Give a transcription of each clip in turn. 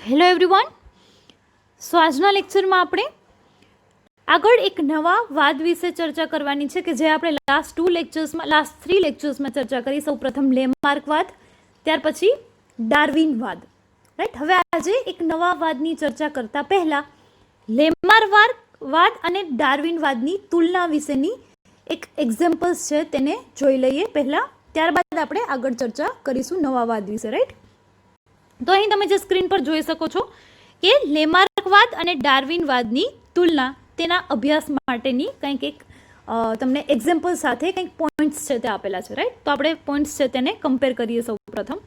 Hello everyone. સો આજના લેક્ચરમાં આપણે આગળ એક નવા વાદ વિશે ચર્ચા કરવાની છે કે જે આપણે લાસ્ટ 3 લેક્ચર્સમાં ચર્ચા કરી. સૌ પ્રથમ લેમાર્કવાદ, ત્યાર પછી ડાર્વિનવાદ. રાઈટ. હવે આજે એક નવા વાદની ચર્ચા કરતા પહેલા લેમાર્કવાદ અને ડાર્વિનવાદની તુલના વિશેની એક એક્ઝામ્પલ્સ છે તેને જોઈ લઈએ પહેલા, ત્યારબાદ આપણે આગળ ચર્ચા કરીશું નવા વાદ વિશે. રાઈટ. તો અહીં તમે જે સ્ક્રીન પર જોઈ શકો છો કે લેમાર્કવાદ અને ડાર્વિનવાદની તુલના, તેના અભ્યાસ માટેની કંઈક એક તમને એક્ઝામ્પલ સાથે કંઈક પોઈન્ટ્સ છે તે આપેલા છે. રાઈટ. તો આપણે પોઈન્ટ્સ છે તેને કમ્પેર કરીએ સૌ પ્રથમ.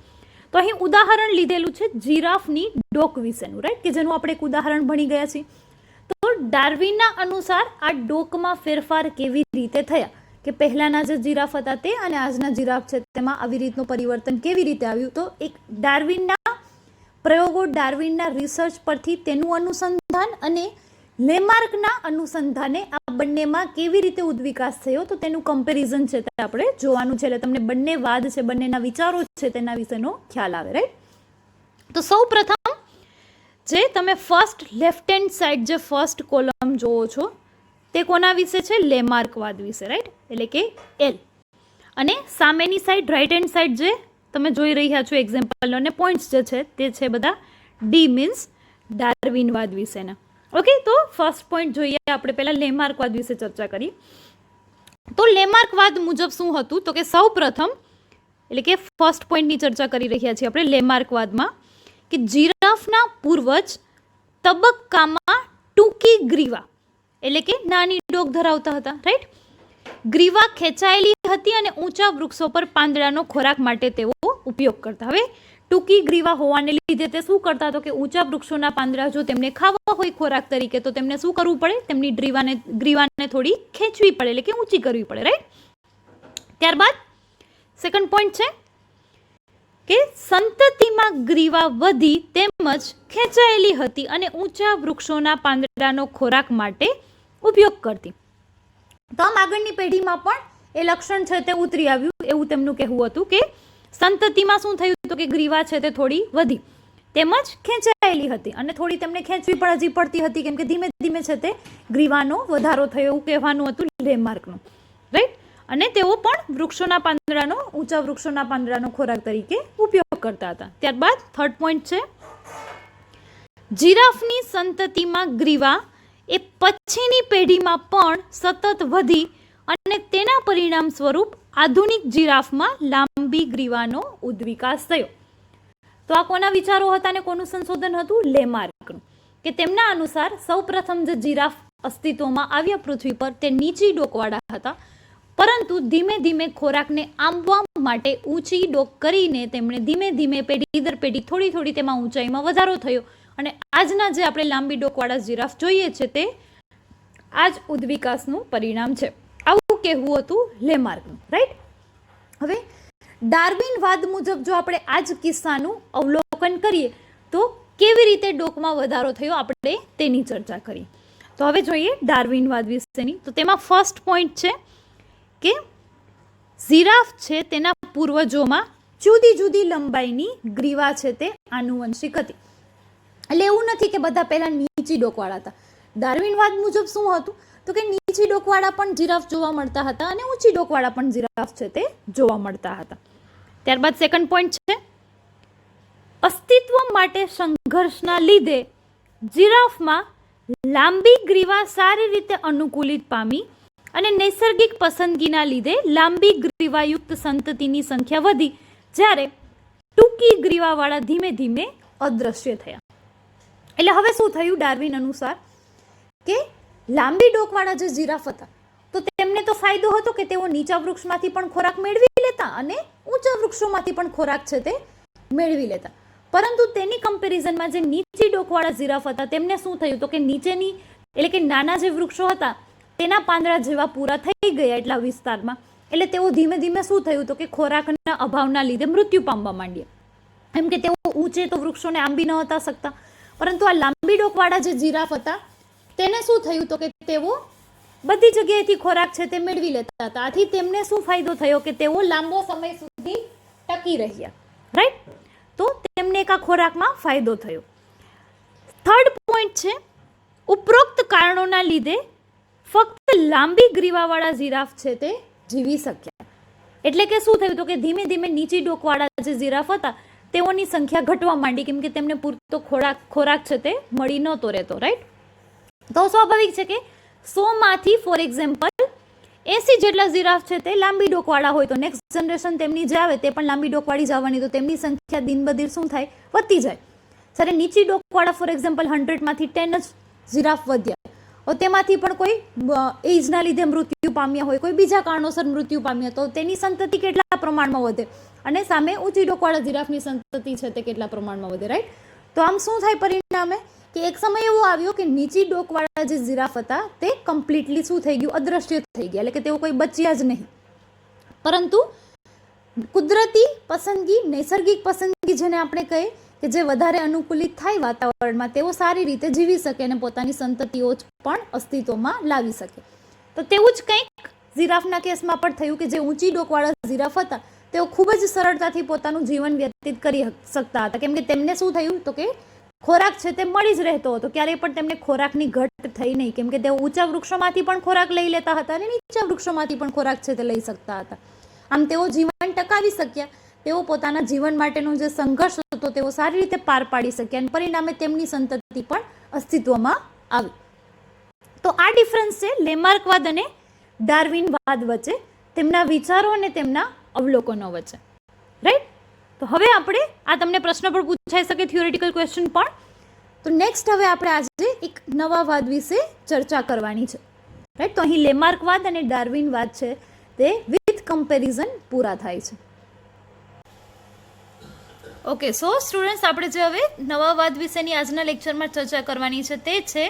તો અહીં ઉદાહરણ લીધેલું છે જીરાફની ડોક વિશેનું. રાઈટ. કે જેનું આપણે એક ઉદાહરણ ભણી ગયા છીએ. તો ડાર્વિનના અનુસાર આ ડોકમાં ફેરફાર કેવી રીતે થયા, કે પહેલાના જે જીરાફ હતા તે અને આજના જીરાફ છે તેમાં આવી રીતનું પરિવર્તન કેવી રીતે આવ્યું. તો એક ડાર્વિનના પ્રયોગો, ડાર્વિનના રિસર્ચ પરથી તેનું અનુસંધાન અને લેમાર્કના અનુસંધાને આ બંનેમાં કેવી રીતે ઉદ્વિકાસ થયો તો તેનું કમ્પેરિઝન છે તે આપણે જોવાનું છે. એટલે તમને બંને વાદ છે, બંનેના વિચારો છે તેના વિશેનો ખ્યાલ આવે. રાઈટ. તો સૌ પ્રથમ જે તમે ફર્સ્ટ લેફ્ટ હેન્ડ સાઈડ જે ફર્સ્ટ કોલમ જોવો છો તે કોના વિશે છે? લેમાર્કવાદ વિશે. રાઈટ. એટલે કે એલ. અને સામેની સાઈડ રાઈટ હેન્ડ સાઈડ જે તમે જોઈ રહ્યા છો એક્ઝામ્પલ અને પોઈન્ટ્સ જે છે તે છે બધા ડી મીન્સ ડાર્વિનવાદ વિશેના. ઓકે. તો ફર્સ્ટ પોઈન્ટ જોઈએ આપણે પહેલા લેમાર્કવાદ વિશે ચર્ચા કરી. તો લેમાર્કવાદ મુજબ શું હતું તો કે સૌ પ્રથમ એટલે કે ફર્સ્ટ પોઈન્ટની ચર્ચા કરી રહ્યા છીએ આપણે લેમાર્કવાદમાં કે જીરાફના પૂર્વજ તબક્કામાં ટૂંકી ગ્રીવા એટલે કે નાની ડોક ધરાવતા હતા. રાઈટ. ગ્રીવા ખેંચાયેલી હતી અને ઊંચા વૃક્ષો પર પાંદડાનો ખોરાક માટે તેઓ ઉપયોગ કરતા. હવે ટૂંકી ગ્રીવા હોવાને લીધે તે શું કરતા તો કે ઊંચા વૃક્ષોના પાંદડા જો તેમને ખાવા હોય ખોરાક તરીકે તો તેમને શું કરવું પડે? તેમની ગ્રીવાને થોડી ખેંચવી પડે એટલે કે ઊંચી કરવી પડે. રાઈટ. ત્યારબાદ સેકન્ડ પોઈન્ટ છે કે સંતતિમાં ગ્રીવા વધી તેમજ ખેંચાયેલી હતી અને ઊંચા વૃક્ષોના પાંદડાનો ખોરાક માટે ઉપયોગ કરતી. તો આમ આગળની પેઢીમાં પણ એ લક્ષણ છે તે ઉતરી આવ્યું એવું તેમનું કહેવું હતું કે સંતતિમાં શું થયું તો કે ગ્રીવા છે તે થોડી વધી તેમજ ખેંચાયેલી હતી અને થોડી તેમને ખેંચવી પણ હજી પડતી હતી કેમ કે ધીમે ધીમે છે તે ગ્રીવાનો વધારો થયો એવું કહેવાનું હતું લેમાર્કનું. રાઈટ. અને તેઓ પણ વૃક્ષોના પાંદડાનો ઊંચા વૃક્ષોના પાંદડાનો ખોરાક તરીકે ઉપયોગ કરતા હતા. ત્યારબાદ થર્ડ પોઈન્ટ છે જીરાફની સંતતિમાં ગ્રીવા એ પછીની પેઢીમાં પણ સતત વધી અને તેના પરિણામ સ્વરૂપ આધુનિક જીરાફમાં લાંબી ગ્રીવાનો ઉદ્વિકાસ થયો. તો આ કોના વિચારો હતા અને કોનું સંશોધન હતું? લેમાર્કનું. કે તેમના અનુસાર સૌ પ્રથમ જે જીરાફ અસ્તિત્વમાં આવ્યા પૃથ્વી પર તે નીચી ડોકવાળા હતા, પરંતુ ધીમે ધીમે ખોરાકને આંબવા માટે ઊંચી ડોક કરીને તેમણે ધીમે ધીમે પેઢી દર પેઢી થોડી થોડી તેમાં ઊંચાઈમાં વધારો થયો અને આજના જે આપણે લાંબી ડોકવાળા જીરાફ જોઈએ છે તે આ જ ઉદ્વિકાસનું પરિણામ છે. આવું કહેવું હતું લેમાર્કનું. રાઈટ. હવે ડાર્વિનવાદ મુજબ જો આપણે આ જ કિસ્સાનું અવલોકન કરીએ તો કેવી રીતે ડોકમાં વધારો થયો આપણે તેની ચર્ચા કરીએ. તો હવે જોઈએ ડાર્વિનવાદ વિશેની. તો તેમાં ફર્સ્ટ પોઈન્ટ છે કે જીરાફ છે તેના પૂર્વજોમાં જુદી જુદી લંબાઈની ગ્રીવા છે તે આનુવંશિક હતી. એટલે એવું નથી કે બધા પહેલા નીચી ડોકવાળા હતા. ડાર્વિનવાદ મુજબ શું હતું તો કે નીચી ડોકવાળા પણ જીરાફ જોવા મળતા હતા અને ઊંચી ડોકવાળા પણ જીરાફ છે તે જોવા મળતા હતા. ત્યારબાદ સેકન્ડ પોઈન્ટ છે અસ્તિત્વ માટે સંઘર્ષના લીધે જીરાફમાં લાંબી ગ્રીવા સારી રીતે અનુકૂલિત પામી અને નૈસર્ગિક પસંદગીના લીધે લાંબી ગ્રીવાયુક્ત સંતતિની સંખ્યા વધી જ્યારે ટૂંકી ગ્રીવાવાળા ધીમે ધીમે અદૃશ્ય થયા. એટલે હવે શું થયું ડાર્વિન અનુસાર કે લાંબી ડોકવાળા જે જીરાફ હતા તો તેમને તો ફાયદો હતો કે તેઓ નીચા વૃક્ષમાંથી પણ ખોરાક મેળવી લેતા અને ઊંચા વૃક્ષોમાંથી પણ ખોરાક છે તે મેળવી લેતા. પરંતુ તેની કમ્પેરિઝનમાં જે નીચી ડોકવાળા જીરાફ હતા તેમને શું થયું તો કે નીચેની એટલે કે નાના જે વૃક્ષો હતા તેના પાંદડા જેવા પૂરા થઈ ગયા એટલા વિસ્તારમાં. એટલે તેઓ ધીમે ધીમે શું થયું તો કે ખોરાકના અભાવના લીધે મૃત્યુ પામવા માંડ્યા. એમ કે તેઓ ઊંચે તો વૃક્ષોને આંબી ન હતા શકતા, પરંતુ આ લાંબી ડોકવાળા જે જીરાફ હતા તેને શું થયું તો કે તેઓ બધી જગ્યાએથી ખોરાક છે તે મેળવી લેતા હતા. આથી તેમને શું ફાયદો થયો કે તેઓ લાંબો સમય સુધી ટકી રહ્યા. રાઈટ. તો તેમને એક આ ખોરાકમાં ફાયદો થયો. થર્ડ પોઈન્ટ છે, ઉપરોક્ત કારણોના લીધે ફક્ત લાંબી ગ્રીવાવાળા જીરાફ છે તે જીવી શક્યા. એટલે કે શું થયું તો કે ધીમે ધીમે નીચી ડોકવાળા જે જીરાફ હતા તેઓની સંખ્યા ઘટવા માંડી, કેમ કે તેમને પૂરતો ખોરાક છે તે મળી નહોતો રહેતો. રાઈટ. તો સ્વાભાવિક છે કે 100 માંથી ફોર એક્ઝામ્પલ 80 જેટલા જીરાફ છે તે લાંબી ડોકવાળા હોય તો નેક્સ્ટ જનરેશન તેમની જે આવે તે પણ લાંબી ડોકવાળી જવાની, તો તેમની સંખ્યા દિન બદિન શું થાય, વધતી જાય. જ્યારે નીચી ડોકવાળા ફોર એક્ઝામ્પલ 100 માંથી 10 જ જીરાફ વધ્યા, તેમાંથી પણ કોઈ એજના લીધે મૃત્યુ પામ્યા હોય, કોઈ બીજા કારણોસર મૃત્યુ પામ્યા, તો તેની સંતતિ કેટલા પ્રમાણમાં વધે, અને સામે ઊંચી ડોકવાળા જીરાફની સંતતિ છે તે કેટલા પ્રમાણમાં વધે. રાઈટ. તો આમ શું થાય પરિણામે કે એક સમય એવો આવ્યો કે નીચી ડોકવાળા જે જીરાફ હતા તે કમ્પ્લીટલી શું થઈ ગયું, અદ્રશ્ય થઈ ગયા, એટલે કે તેઓ કોઈ બચ્યા જ નહીં. પરંતુ કુદરતી પસંદગી, નૈસર્ગિક પસંદગી જેને આપણે કહીએ કે જે વધારે અનુકૂલિત થાય વાતાવરણમાં, તેઓ સારી રીતે જીવી શકે અને પોતાની સંતતિઓ પણ અસ્તિત્વમાં લાવી શકે. તો તેવું જ કંઈક જીરાફના કેસમાં પણ થયું કે જે ઊંચી ડોકવાળા જીરાફ હતા તેઓ ખૂબ જ સરળતાથી પોતાનું જીવન વ્યતીત કરી શકતા હતા, કેમ કે તેમને શું થયું તો કે ખોરાક છે તે મળી જ રહેતો હતો, ક્યારેય પણ તેમને ખોરાકની ઘટ થઈ નહીં, કેમ કે તેઓ ઊંચા વૃક્ષોમાંથી પણ ખોરાક લઈ લેતા હતા અને નીચા વૃક્ષોમાંથી પણ ખોરાક છે તે લઈ શકતા હતા. આમ તેઓ જીવન ટકાવી શક્યા. તેઓ પોતાના જીવન માટેનો જે સંઘર્ષ હતો તેઓ સારી રીતે પાર પાડી શક્યા અને પરિણામે તેમની સંતતિ પણ અસ્તિત્વમાં આવી. તો આ ડિફરન્સ છે લેમાર્કવાદ અને ડાર્વિનવાદ વચ્ચે, તેમના વિચારો અને તેમના અવલોકનો વચ્ચે. રાઈટ. તો હવે આપણે આ તમને પ્રશ્ન પણ પૂછાઈ શકે, થિયોરિટિકલ ક્વેશ્ચન પણ. તો નેક્સ્ટ હવે આપણે આજે એક નવા વાદ વિશે ચર્ચા કરવાની છે. રાઈટ. તો અહીં લેમાર્કવાદ અને ડાર્વિનવાદ છે તે વિથ કમ્પેરિઝન પૂરા થાય છે. ઓકે, સો સ્ટુડન્ટ્સ, આપણે જે હવે નવા વાદ વિશેની આજના લેક્ચરમાં ચર્ચા કરવાની છે તે છે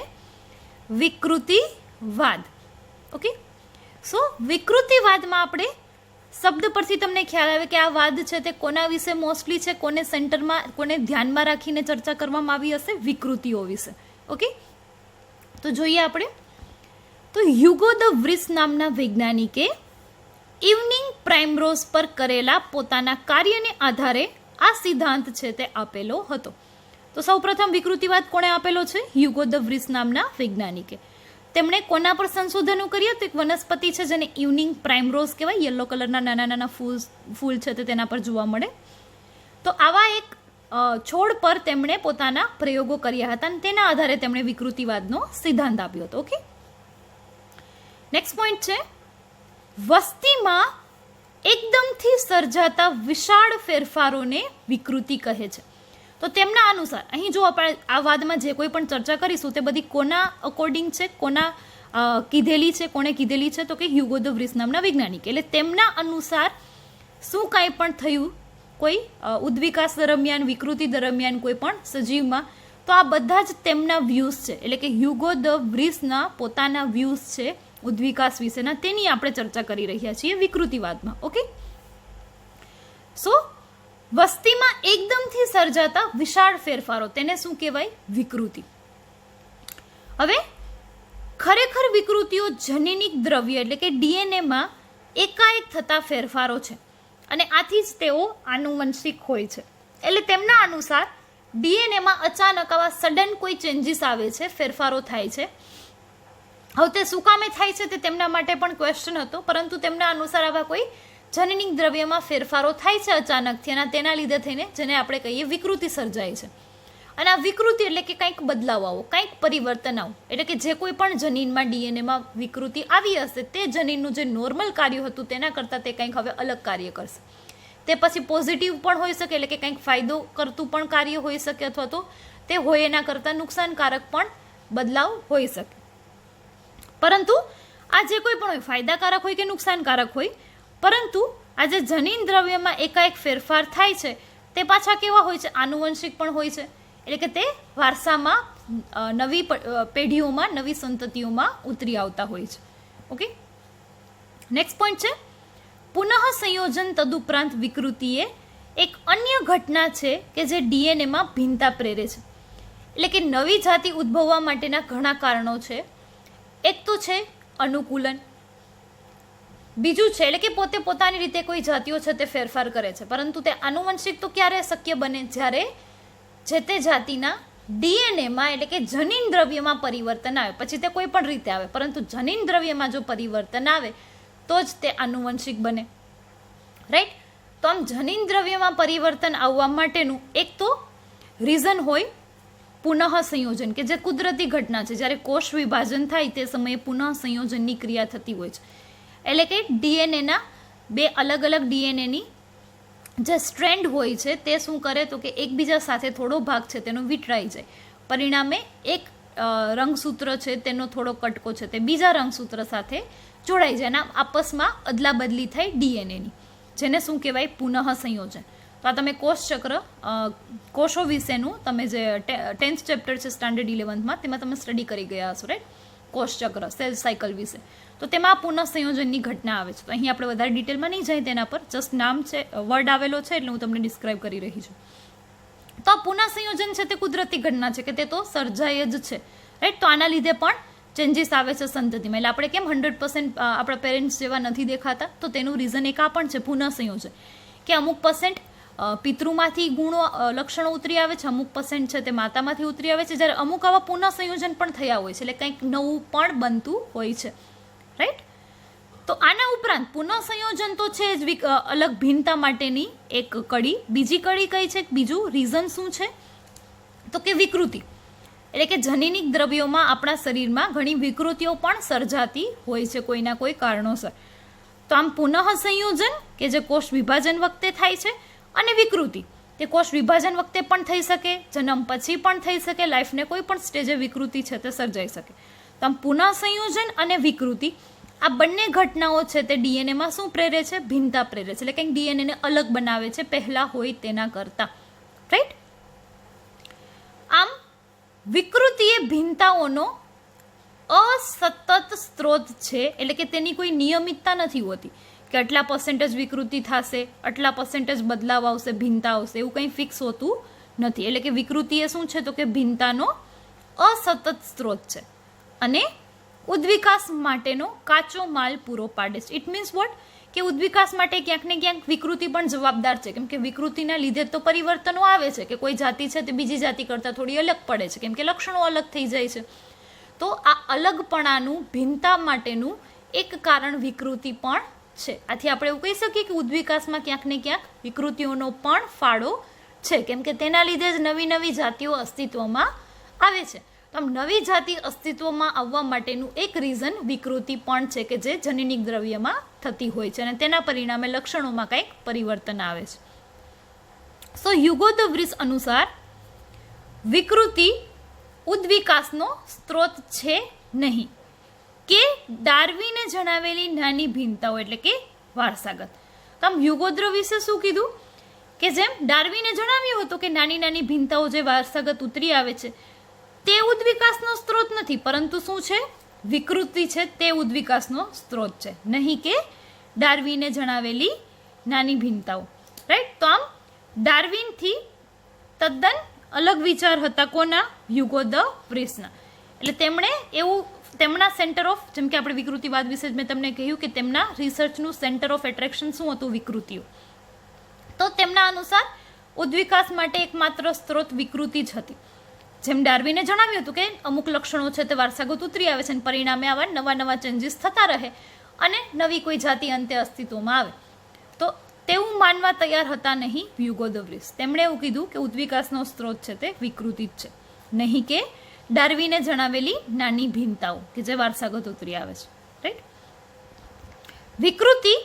વિકૃતિવાદ. ઓકે, સો વિકૃતિવાદમાં આપણે શબ્દ પરથી તમને ખ્યાલ આવે કે આ વાદ છે તે કોના વિશે મોસ્ટલી છે, કોને સેન્ટરમાં, કોને ધ્યાનમાં રાખીને ચર્ચા કરવામાં આવી હશે, વિકૃતિઓ વિશે. ઓકે, તો જોઈએ આપણે. તો હ્યુગો ધ વ્રિસ નામના વૈજ્ઞાનિકે ઇવનિંગ પ્રાઇમરોઝ પર કરેલા પોતાના કાર્યને આધારે આ સિદ્ધાંત છે તે આપેલો હતો. તો સૌપ્રથમ વિકૃતિવાદ કોણે આપેલો છે? હ્યુગો ધ વ્રિસ નામના વૈજ્ઞાનિકે. તેમણે કોના પર સંશોધનો કર્યા? તો એક વનસ્પતિ છે જેને ઇવનિંગ પ્રાઇમરોઝ કહેવાય, યલો કલરના નાના નાના ફૂલ છે તે તેના પર જોવા મળે. તો આવા એક છોડ પર તેમણે પોતાના પ્રયોગો કર્યા હતા અને તેના આધારે તેમણે વિકૃતિવાદનો સિદ્ધાંત આપ્યો હતો. ઓકે, નેક્સ્ટ પોઈન્ટ છે વસ્તીમાં એકદમથી સર્જાતા વિશાળ ફેરફારોને વિકૃતિ કહે છે. તો તેમના અનુસાર અહીં જો આપણે આ વાદમાં જે કોઈ પણ ચર્ચા કરીશું તે બધી કોના અકોર્ડિંગ છે, કોના કીધેલી છે, કોણે કીધેલી છે? તો કે હ્યુગો ધ વ્રિસ નામના વૈજ્ઞાનિક. એટલે તેમના અનુસાર શું કાંઈ પણ થયું કોઈ ઉદ્વિકાસ દરમિયાન, વિકૃતિ દરમિયાન કોઈ પણ સજીવમાં, તો આ બધા જ તેમના વ્યૂઝ છે. એટલે કે હ્યુગો ધ વ્રિસના પોતાના વ્યૂઝ છે ઉદ્વિકાસ વિશેના, તેની આપણે ચર્ચા કરી રહ્યા છીએ વિકૃતિવાદમાં. ઓકે, સો વસ્તીમાં એકદમથી સર્જાતા વિશાળ ફેરફારો તેને શું કહેવાય? વિકૃતિ. હવે ખરેખર વિકૃતિઓ જનીનિક દ્રવ્ય એટલે કે ડીએનએમાં એકાએક થતા ફેરફારો છે અને આથી જ તેઓ આનુવંશિક હોય છે. એટલે તેમના અનુસાર ડીએનએમાં અચાનક આવા સડન કોઈ ચેન્જીસ આવે છે, ફેરફારો થાય છે. હવે તે શું કામે થાય છે તે તેમના માટે પણ ક્વેશ્ચન હતો, પરંતુ તેમના અનુસાર આવા કોઈ જનનિક દ્રવ્યમાં ફેરફારો થાય છે અચાનકથી અને તેના લીધે થઈને જેને આપણે કહીએ વિકૃતિ સર્જાય છે. અને આ વિકૃતિ એટલે કે કંઈક બદલાવ આવો, કંઈક પરિવર્તન આવો, એટલે કે જે કોઈ પણ જનીનમાં ડીએનએમાં વિકૃતિ આવી હશે તે જનીનનું જે નોર્મલ કાર્ય હતું તેના કરતાં તે કંઈક હવે અલગ કાર્ય કરશે. તે પછી પોઝિટિવ પણ હોઈ શકે, એટલે કે કંઈક ફાયદો કરતું પણ કાર્ય હોઈ શકે, અથવા તો તે હોય એના કરતાં નુકસાનકારક પણ બદલાવ હોઈ શકે. પરંતુ આ જે કોઈ પણ હોય, ફાયદાકારક હોય કે નુકસાનકારક હોય, પરંતુ આ જે જનીન દ્રવ્યમાં એકાએક ફેરફાર થાય છે તે પાછા કેવા હોય છે? આનુવંશિક પણ હોય છે. એટલે કે તે વારસામાં નવી પેઢીઓમાં, નવી સંતતિઓમાં ઉતરી આવતા હોય છે. ઓકે, નેક્સ્ટ પોઈન્ટ છે પુનઃ સંયોજન તદુપરાંત વિકૃતિએ એક અન્ય ઘટના છે કે જે ડીએનએમાં ભિન્નતા પ્રેરે છે. એટલે કે નવી જાતિ ઉદ્ભવવા માટેના ઘણા કારણો છે. એક તો છે અનુકૂલન, બીજું છે એટલે કે પોતે પોતાની રીતે કોઈ જાતિઓ છે તે ફેરફાર કરે છે, પરંતુ તે આનુવંશિક તો ક્યારે શક્ય બને? જ્યારે જે તે જાતિના ડીએનએમાં એટલે કે જનીન દ્રવ્યમાં પરિવર્તન આવે, પછી તે કોઈ પણ રીતે આવે, પરંતુ જનીન દ્રવ્યમાં જો પરિવર્તન આવે તો જ તે આનુવંશિક બને, રાઈટ. તો આમ જનીન દ્રવ્યમાં પરિવર્તન આવવા માટેનું એક તો રીઝન હોય પુનઃ સંયોજન, કે જે કુદરતી ઘટના છે. જ્યારે કોષ વિભાજન થાય તે સમયે પુનઃ સંયોજનની ક્રિયા થતી હોય છે. એટલે કે ડીએનએના બે અલગ અલગ ડીએનએની જે સ્ટ્રેન્ડ હોય છે તે શું કરે તો કે એકબીજા સાથે થોડો ભાગ છે તેનો વીંટળાઈ જાય, પરિણામે એક રંગસૂત્ર છે તેનો થોડો કટકો છે તે બીજા રંગસૂત્ર સાથે જોડાઈ જાય અને આપસમાં અદલા બદલી થાય ડીએનએની, જેને શું કહેવાય પુનઃ સંયોજન. તો આ તમે કોષચક્ર કોષો વિશેનું તમે જે 10th ચેપ્ટર છે સ્ટાન્ડર્ડ 11થમાં તેમાં તમે સ્ટડી કરી ગયા હશો, રાઈટ, કોષચક્ર સેલ સાયકલ વિશે. તો તેમાં પુનઃ સંયોજનની ઘટના આવે છે. તો અહીં આપણે વધારે ડિટેલમાં નહીં જાય તેના પર, જસ્ટ નામ છે, વર્ડ આવેલો છે એટલે હું તમને ડિસ્ક્રાઇબ કરી રહી છું. તો આ પુનઃ સંયોજન છે તે કુદરતી ઘટના છે કે તે તો સર્જાય જ છે, રાઈટ. તો આના લીધે પણ ચેન્જીસ આવે છે સંતતિમાં. એટલે આપણે કેમ 100% આપણા પેરેન્ટ્સ જેવા નથી દેખાતા, તો તેનું રીઝન એક આ પણ છે પુનઃ સંયોજન, કે અમુક % પિતૃમાંથી ગુણો લક્ષણો ઉતરી આવે છે, અમુક % છે તે માતામાંથી ઉતરી આવે છે, જ્યારે અમુક આવા પુનઃ સંયોજન પણ થયા હોય છે, એટલે કંઈક નવું પણ બનતું હોય છે, રાઈટ. તો આના ઉપરાંત પુનઃ સંયોજન તો છે જ અલગ ભિન્નતા માટેની એક કડી. બીજી કડી કઈ છે, બીજું રીઝન શું છે તો કે વિકૃતિ, એટલે કે જનીનિક દ્રવ્યોમાં આપણા શરીરમાં ઘણી વિકૃતિઓ પણ સર્જાતી હોય છે કોઈના કોઈ કારણોસર. તો આમ પુનઃ સંયોજન કે જે કોષ વિભાજન વખતે થાય છે, અને વિકૃતિ તે કોષ વિભાજન વખતે પણ થઈ શકે, જન્મ પછી પણ થઈ શકે, લાઈફને કોઈ પણ સ્ટેજે વિકૃતિ છે તે સર્જાઈ શકે. તો આમ પુનઃ સંયોજન અને વિકૃતિ આ બંને ઘટનાઓ છે તે ડીએનએમાં શું પ્રેરે છે, ભિન્નતા પ્રેરે છે, એટલે કંઈક ડીએનએને અલગ બનાવે છે પહેલા હોય તેના કરતા, રાઈટ. આમ વિકૃતિ એ ભિન્નતાઓનો અસતત સ્ત્રોત છે, એટલે કે તેની કોઈ નિયમિતતા નથી હોતી કે આટલા % વિકૃતિ થશે, આટલા % બદલાવ આવશે, ભિન્નતા આવશે, એવું કંઈ ફિક્સ હોતું નથી. એટલે કે વિકૃતિ એ શું છે તો કે ભિન્નતાનો અસતત સ્ત્રોત છે અને ઉદ્વિકાસ માટેનો કાચો માલ પૂરો પાડે છે. ઇટ મીન્સ વોટ, કે ઉદ્વિકાસ માટે ક્યાંક ને ક્યાંક વિકૃતિ પણ જવાબદાર છે, કેમ કે વિકૃતિના લીધે તો પરિવર્તનો આવે છે, કે કોઈ જાતિ છે તે બીજી જાતિ કરતાં થોડી અલગ પડે છે, કેમ કે લક્ષણો અલગ થઈ જાય છે. તો આ અલગપણાનું, ભિન્નતા માટેનું એક કારણ વિકૃતિ પણ છે. આથી આપણે એવું કહી શકીએ કે ઉદ્વિકાસમાં ક્યાંક ને ક્યાંક વિકૃતિઓનો પણ ફાળો છે, કેમ કે તેના લીધે જ નવી નવી જાતિઓ અસ્તિત્વમાં આવે છે. તો આમ નવી જાતિ અસ્તિત્વમાં આવવા માટેનું એક રીઝન વિકૃતિ પણ છે કે જે જનીનિક દ્રવ્યમાં થતી હોય છે અને તેના પરિણામે લક્ષણોમાં કંઈક પરિવર્તન આવે છે. સો હ્યુગો ધ વ્રીસ અનુસાર વિકૃતિ ઉદ્વિકાસનો સ્ત્રોત છે નહીં, કે ડાર્વિને જણાવેલી નાની ભિન્નતાઓ એટલે કે વારસાગત. તો આમ હ્યુગો વિશે શું કીધું કે જેમ ડાર્વિને જણાવ્યું હતું કે નાની નાની ભિન્નતાઓ જે વારસાગત ઉતરી આવે છે તે ઉદ્વિકાસનો સ્ત્રોત નથી, પરંતુ શું છે, વિકૃતિ છે તે ઉદ્વિકાસનો સ્ત્રોત છે, નહીં કે ડાર્વિને જણાવેલી નાની ભિન્નતાઓ, રાઈટ. તો આમ ડાર્વિનથી તદ્દન અલગ વિચાર હતા કોના, હ્યુગો ધ વ્રીસના. એટલે તેમણે એવું તેમના સેન્ટર ઓફ, જેમ કે આપણે વિકૃતિવાદ વિશે મેં તમને કહ્યું કે તેમના રિસર્ચનું સેન્ટર ઓફ એટ્રેક્શન શું હતું, વિકૃતિઓ. તો તેમના અનુસાર ઉદ્વિકાસ માટે એકમાત્ર સ્ત્રોત વિકૃતિ જ હતી. જેમ ડાર્વિને જણાવ્યું હતું કે અમુક લક્ષણો છે તે વારસાગત ઉતરી આવે છે અને પરિણામે આવા નવા નવા ચેન્જીસ થતા રહે અને નવી કોઈ જાતિ અંતે અસ્તિત્વમાં આવે. તો તેવું માનવા તૈયાર હતા નહીં હ્યુગો ધ વ્રીસ. તેમણે એવું કીધું કે ઉદ્વિકાસનો સ્ત્રોત છે તે વિકૃતિ જ છે, નહીં કે ડાર્વિને જણાવેલી નાની ભિન્નતાઓ કે જે વારસાગત ઉતરી આવે છે, રાઈટ. વિકૃતિ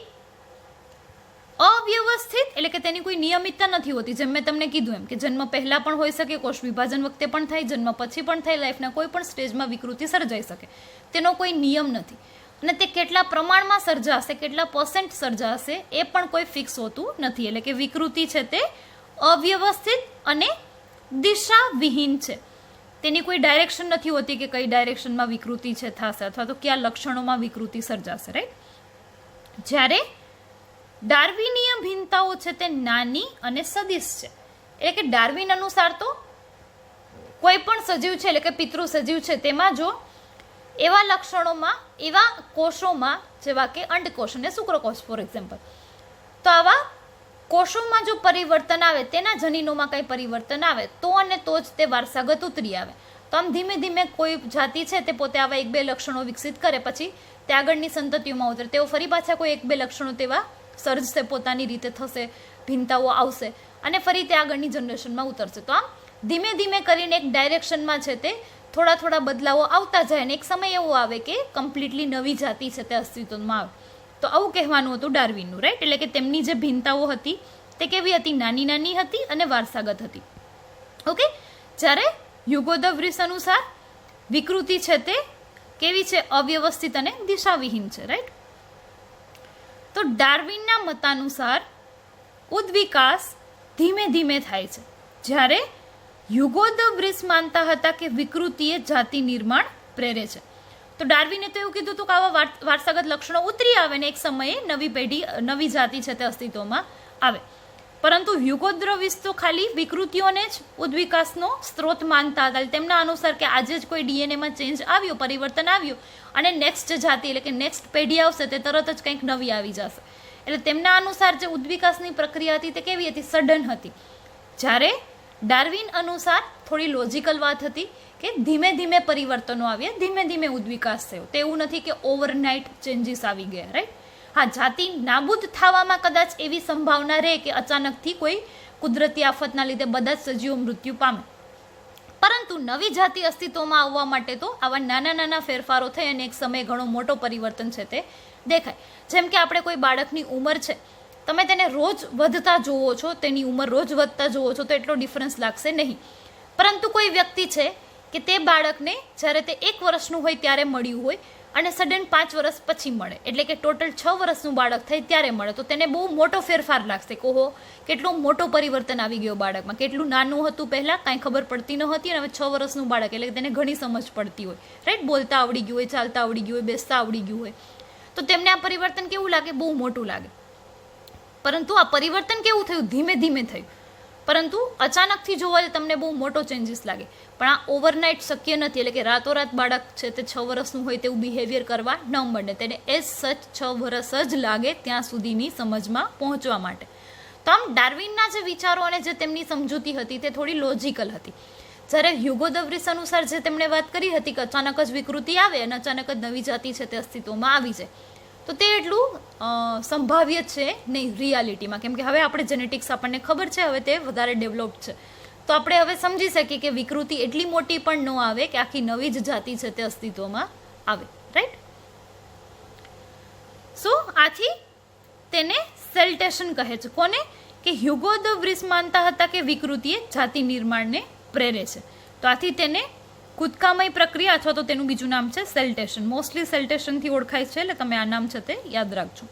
અવ્યવસ્થિત એટલે કે તેની કોઈ નિયમિતતા નથી હોતી, જેમ મેં તમને કીધું એમ કે જન્મ પહેલા પણ હોઈ શકે, કોષ વિભાજન વખતે પણ થાય, જન્મ પછી પણ થાય, લાઈફના કોઈ પણ સ્ટેજમાં વિકૃતિ સર્જાઈ શકે, તેનો કોઈ નિયમ નથી. અને તે કેટલા પ્રમાણમાં સર્જાશે, કેટલા % સર્જાશે એ પણ કોઈ ફિક્સ હોતું નથી. એટલે કે વિકૃતિ છે તે અવ્યવસ્થિત અને દિશાવિહીન છે, તેની કોઈ ડાયરેક્શન નથી હોતી કે કઈ ડાયરેક્શનમાં વિકૃતિ છે થશે અથવા તો કયા લક્ષણોમાં વિકૃતિ સર્જાશે, રાઈટ. જ્યારે ડાર્વિનીય ભિન્નતાઓ છે તે નાની અને સદિશ છે, એટલે કે ડાર્વિન અનુસાર તો કોઈ પણ સજીવ છે એટલે કે પિતૃ સજીવ છે તેમાં જો એવા લક્ષણોમાં, એવા કોષોમાં જેવા કે અંડકોષ અને શુક્રકોષ ફોર એક્ઝામ્પલ, તો આવા કોષોમાં જો પરિવર્તન આવે, તેના જનીનોમાં કંઈ પરિવર્તન આવે તો અને તો જ તે વારસાગત ઉતરી આવે. તો આમ ધીમે ધીમે કોઈ જાતિ છે તે પોતે આવા 1-2 લક્ષણો વિકસિત કરે, પછી તે આગળની સંતતિઓમાં ઉતરે, તેઓ ફરી પાછા કોઈ 1-2 લક્ષણો તેવા સર્જશે, પોતાની રીતે થશે, ભિન્નતાઓ આવશે અને ફરી તે આગળની જનરેશનમાં ઉતરશે. તો આમ ધીમે ધીમે કરીને એક ડાયરેક્શનમાં છે તે થોડા થોડા બદલાવો આવતા જાય અને એક સમય એવો આવે કે કમ્પ્લીટલી નવી જાતિ છે તે અસ્તિત્વમાં આવે. તો આવું કહેવાનું હતું ડાર્વિનનું, રાઈટ. એટલે કે તેમની જે ભિન્નતાઓ હતી તે કેવી હતી? નાની નાની હતી અને વારસાગત હતી. ઓકે. જ્યારે હ્યુગો ધ વ્રીસ અનુસાર વિકૃતિ છે તે કેવી છે? અવ્યવસ્થિત અને દિશાવિહીન છે, રાઈટ. તો ડાર્વિનના મતાનુસાર ઉદ્વિકાસ ધીમે ધીમે થાય છે, જ્યારે હ્યુગો ધ વ્રીસ માનતા હતા કે વિકૃતિએ જાતિ નિર્માણ પ્રેરે છે. તો ડાર્વિને તો એવું કીધું હતું કે આવા વારસાગત લક્ષણો ઉતરી આવે ને એક સમયે નવી પેઢી, નવી જાતિ છે તે અસ્તિત્વમાં આવે. પરંતુ હ્યુગો ધ વ્રીસ તો ખાલી વિકૃતિઓને જ ઉદ્વિકાસનો સ્ત્રોત માનતા હતા. તેમના અનુસાર કે આજે જ કોઈ ડીએનએમાં ચેન્જ આવ્યો, પરિવર્તન આવ્યું અને નેક્સ્ટ જાતિ એટલે કે નેક્સ્ટ પેઢી આવશે તે તરત જ કંઈક નવી આવી જશે. એટલે તેમના અનુસાર જે ઉદ્વિકાસની પ્રક્રિયા હતી તે કેવી હતી? સડન હતી. જ્યારે ડાર્વિન અનુસાર થોડી લોજિકલ વાત હતી કે ધીમે ધીમે પરિવર્તનો આવ્યા, ધીમે ધીમે ઉદ્વિકાસ થયો. તે એવું નથી કે ઓવરનાઇટ ચેન્જીસ આવી ગયા, રાઈટ. હા, જાતિ નાબૂદ થવામાં કદાચ એવી સંભાવના રહે કે અચાનકથી કોઈ કુદરતી આફતના લીધે બધા જ સજીવો મૃત્યુ પામે, પરંતુ નવી જાતિ અસ્તિત્વમાં આવવા માટે તો આવા નાના નાના ફેરફારો થઈ અને એક સમયે ઘણો મોટો પરિવર્તન છે તે દેખાય. જેમ કે આપણે કોઈ બાળકની ઉંમર છે, તમે તેને રોજ વધતા જોવો છો, તેની ઉંમર રોજ વધતા જોવો છો તો એટલો ડિફરન્સ લાગશે નહીં. પરંતુ કોઈ વ્યક્તિ છે કે તે બાળકને જ્યારે તે 1 વર્ષનું હોય ત્યારે મળ્યું હોય અને સડન 5 વર્ષ પછી મળે, એટલે કે ટોટલ 6 વર્ષનું બાળક થાય ત્યારે મળે, તો તેને બહુ મોટો ફેરફાર લાગશે. કહો કેટલો મોટો પરિવર્તન આવી ગયો બાળકમાં. કેટલું નાનું હતું પહેલાં, કાંઈ ખબર પડતી ન હતી, અને હવે 6 વર્ષનું બાળક એટલે તેને ઘણી સમજ પડતી હોય, રાઈટ. બોલતા આવડી ગયું હોય, ચાલતા આવડી ગયું હોય, બેસતા આવડી ગયું હોય, તો તેમને આ પરિવર્તન કેવું લાગે? બહુ મોટું લાગે. પરંતુ આ પરિવર્તન કેવું થયું? ધીમે ધીમે થયું. પરંતુ અચાનકથી જોવા તમને બહુ મોટો ચેન્જીસ લાગે. પણ આ ઓવરનાઇટ શક્ય નથી. એટલે કે રાતોરાત બાળક છે તે 6 વર્ષનું હોય તેવું બિહેવિયર કરવા ન મળે. તેને એઝ સચ 6 વર્ષ જ લાગે ત્યાં સુધીની સમજમાં પહોંચવા માટે. તો આમ ડાર્વિનના જે વિચારો અને જે તેમની સમજૂતી હતી તે થોડી લોજિકલ હતી. જ્યારે હ્યુગો ધ વ્રીસ અનુસાર જે તેમણે વાત કરી હતી કે અચાનક જ વિકૃતિ આવે અને અચાનક જ નવી જાતિ છે તે અસ્તિત્વમાં આવી જાય, તો તે એટલું સંભાવ્ય છે નહીં રિયાલિટીમાં. કેમ કે હવે આપણે જેનેટિક્સ આપણને ખબર છે, હવે તે વધારે ડેવલપ્ડ છે, તો આપણે હવે સમજી શકીએ કે વિકૃતિ એટલી મોટી પણ ન આવે કે આખી નવી જ જાતિ છે તે અસ્તિત્વમાં આવે, રાઈટ. સો આથી તેને સેલ્ટેશન કહે છે. કોને? કે હ્યુગો ધ વ્રીસ માનતા હતા કે વિકૃતિએ જાતિ નિર્માણને પ્રેરે છે. તો આથી તેને કૂદકામય પ્રક્રિયા અથવા તો તેનું બીજું નામ છે સેલ્ટેશન. મોસ્ટલી સેલ્ટેશનથી ઓળખાય છે, એટલે તમે આ નામ છે તે યાદ રાખજો.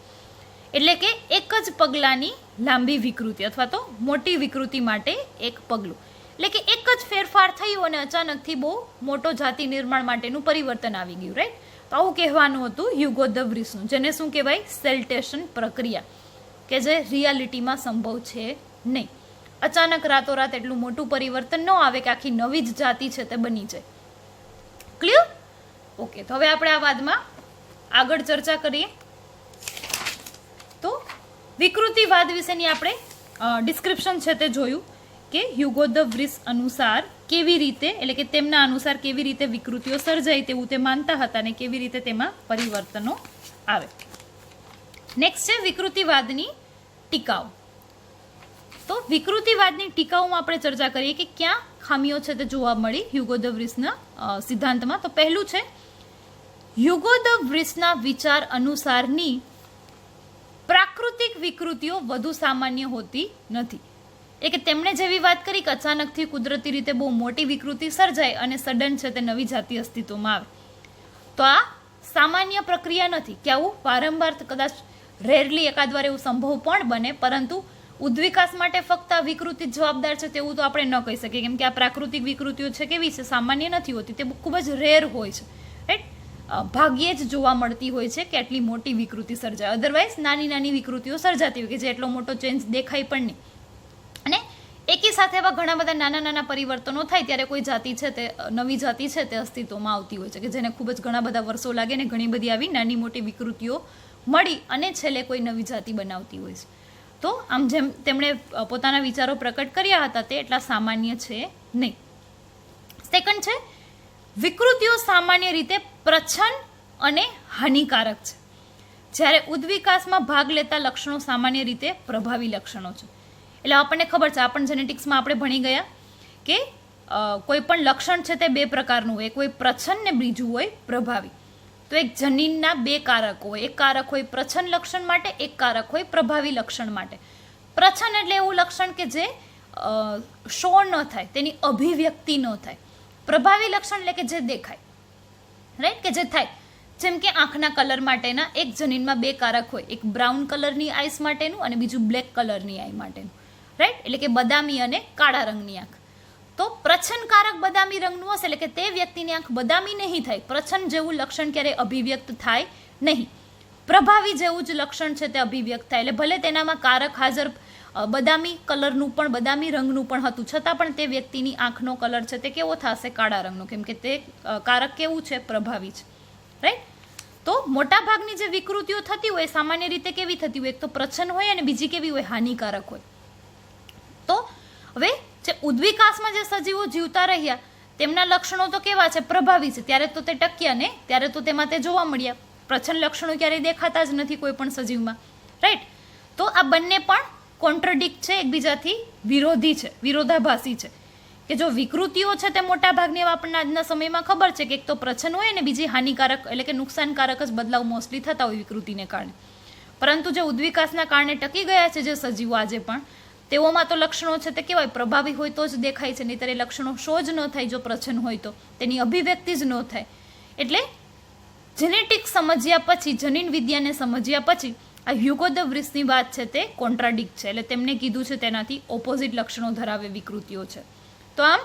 એટલે કે એક જ પગલાંની લાંબી વિકૃતિ અથવા તો મોટી વિકૃતિ માટે એક પગલું. એટલે કે એક જ ફેરફાર થયો અને અચાનકથી બહુ મોટો જાતિ નિર્માણ માટેનું પરિવર્તન આવી ગયું, રાઈટ. તો આવું કહેવાનું હતું હ્યુગો ધ વ્રીસનું, જેને શું કહેવાય? સેલ્ટેશન પ્રક્રિયા, કે જે રિયાલિટીમાં સંભવ છે નહીં. અચાનક રાતોરાત એટલું મોટું પરિવર્તન ન આવે કે આખી નવી જ જાતિ છે તે બની જાય. ક્લિયર? ઓકે. તો હવે આપણે આ વાદમાં આગળ ચર્ચા કરીએ. તો વિકૃતિવાદ વિશેની આપણે ડિસ્ક્રિપ્શન છે તે જોયું કે હ્યુગો ધ વ્રીસ અનુસાર કેવી રીતે, એટલે કે તેમના અનુસાર કેવી રીતે વિકૃતિઓ સર્જાય તેવું તે માનતા હતા અને કેવી રીતે તેમાં પરિવર્તનો આવે. નેક્સ્ટ છે વિકૃતિવાદની ટીકાઓ. તો વિકૃતિવાદની ટીકાઓમાં આપણે ચર્ચા કરીએ કે ક્યાં ખામીઓ છે તે જોવા મળી હ્યુગો ધ વ્રીસના સિદ્ધાંતમાં. તો પહેલું છે, હ્યુગો ધ વ્રીસના વિચાર અનુસારની પ્રાકૃતિક વિકૃતિઓ વધુ સામાન્ય હોતી નથી. એટલે કે તેમણે જેવી વાત કરી કે અચાનકથી કુદરતી રીતે બહુ મોટી વિકૃતિ સર્જાય અને સડન છે તે નવી જાતિ અસ્તિત્વમાં આવે, તો આ સામાન્ય પ્રક્રિયા નથી. કે આવું વારંવાર, કદાચ રેરલી એકાદ વાર એવું સંભવ પણ બને, પરંતુ ઉદ્વિકાસ માટે ફક્ત આ વિકૃતિ જવાબદાર છે તેવું તો આપણે ન કહી શકીએ. કેમ કે આ પ્રાકૃતિક વિકૃતિઓ છે કેવી છે? સામાન્ય નથી હોતી, તે ખૂબ જ રેર હોય છે, રાઈટ. ભાગ્યે જ જોવા મળતી હોય છે કે આટલી મોટી વિકૃતિ સર્જાય. અધરવાઇઝ નાની નાની વિકૃતિઓ સર્જાતી હોય કે જે એટલો મોટો ચેન્જ દેખાય પણ નહીં. અને એકી સાથે એવા ઘણા બધા નાના નાના પરિવર્તનો થાય ત્યારે કોઈ જાતિ છે તે, નવી જાતિ છે તે અસ્તિત્વમાં આવતી હોય છે કે જેને ખૂબ જ ઘણા બધા વર્ષો લાગે ને ઘણી બધી આવી નાની મોટી વિકૃતિઓ મળી અને છેલ્લે કોઈ નવી જાતિ બનાવતી હોય છે. તો આમ જેમ તેમણે પોતાના વિચારો પ્રકટ કર્યા હતા તે એટલા સામાન્ય છે નહીં. સેકન્ડ છે, વિકૃતિઓ સામાન્ય રીતે પ્રચ્છન્ન અને હાનિકારક છે, જ્યારે ઉદ્વિકાસમાં ભાગ લેતા લક્ષણો સામાન્ય રીતે પ્રભાવી લક્ષણો છે. એટલે આપણને ખબર છે, આપણને જેનેટિક્સમાં આપણે ભણી ગયા કે કોઈ પણ લક્ષણ છે તે બે પ્રકારનું હોય, કોઈ પ્રચ્છન્ન ને બીજું હોય પ્રભાવી. તો એક જનીનના બે કારકો હોય, એક કારક હોય પ્રચ્છન્ન લક્ષણ માટે, એક કારક હોય પ્રભાવી લક્ષણ માટે. પ્રચ્છન્ન એટલે એવું લક્ષણ કે જે શો ન થાય, તેની અભિવ્યક્તિ ન થાય. પ્રભાવી લક્ષણ એટલે કે જે દેખાય, રાઈટ, કે જે થાય. જેમ કે આંખના કલર માટેના એક જનીનમાં બે કારક હોય, એક બ્રાઉન કલરની આઈસ માટેનું અને બીજું બ્લેક કલરની આઈ માટેનું, રાઈટ, એટલે કે બદામી અને કાળા રંગની આંખ. તો પ્રચ્છન્ન કારક બદામી રંગનું હશે એટલે કે તે વ્યક્તિની આંખ બદામી નહીં થાય, પ્રચ્છન્ન જેવું લક્ષણ ક્યારેય અભિવ્યક્ત થાય નહીં. પ્રભાવી જેવું જ લક્ષણ છે તે અભિવ્યક્ત થાય, એટલે ભલે તેનામાં કારક હાજર બદામી કલરનું પણ, બદામી રંગનું પણ હતું, છતાં પણ તે વ્યક્તિની આંખનો કલર છે તે કેવો થશે? કાળા રંગનો, કેમ કે તે કારક કેવું છે? પ્રભાવી છે, રાઈટ. તો મોટા ભાગની જે વિકૃતિઓ થતી હોય સામાન્ય રીતે કેવી થતી હોય? એક તો પ્રચ્છન્ન હોય અને બીજી કેવી હોય? હાનિકારક હોય. તો હવે જે ઉદ્વિકાસમાં જે સજીવો જીવતા રહ્યા તેમના લક્ષણો તો કેવા છે? પ્રભાવી છે. ત્યારે તો તે ટક્યા ને, ત્યારે તો તેમાં તે જોવા મળ્યા. પ્રચ્છન્ન લક્ષણો ક્યારેય દેખાતા જ નથી કોઈ પણ સજીવમાં, રાઈટ. તો આ બંને પણ કોન્ટ્રડિક્ટ છે, એકબીજાથી વિરોધી છે, વિરોધાભાસી છે. કે જો વિકૃતિઓ છે તે મોટા ભાગની આપણને આજના સમયમાં ખબર છે કે એક તો પ્રચ્છન્ન હોય અને બીજી હાનિકારક એટલે કે નુકસાનકારક જ બદલાવ મોસ્ટલી થતા હોય વિકૃતિને કારણે. પરંતુ જે ઉદ્વિકાસના કારણે ટકી ગયા છે જે સજીવો આજે પણ, તેઓમાં તો લક્ષણો છે તે કેવાય? પ્રભાવી હોય તો જ દેખાય છે, નહીંતર એ લક્ષણો શો જ ન થાય. જો પ્રચ્છન્ન હોય તો તેની અભિવ્યક્તિ જ ન થાય. એટલે જેનેટિક્સ સમજ્યા પછી, જનીન વિદ્યાને સમજ્યા પછી આ હ્યુગો ધ વ્રીસની વાત છે તે કોન્ટ્રાડિક્ટ છે. એટલે તેમને કીધું છે તેનાથી ઓપોઝિટ લક્ષણો ધરાવે વિકૃતિઓ છે. તો આમ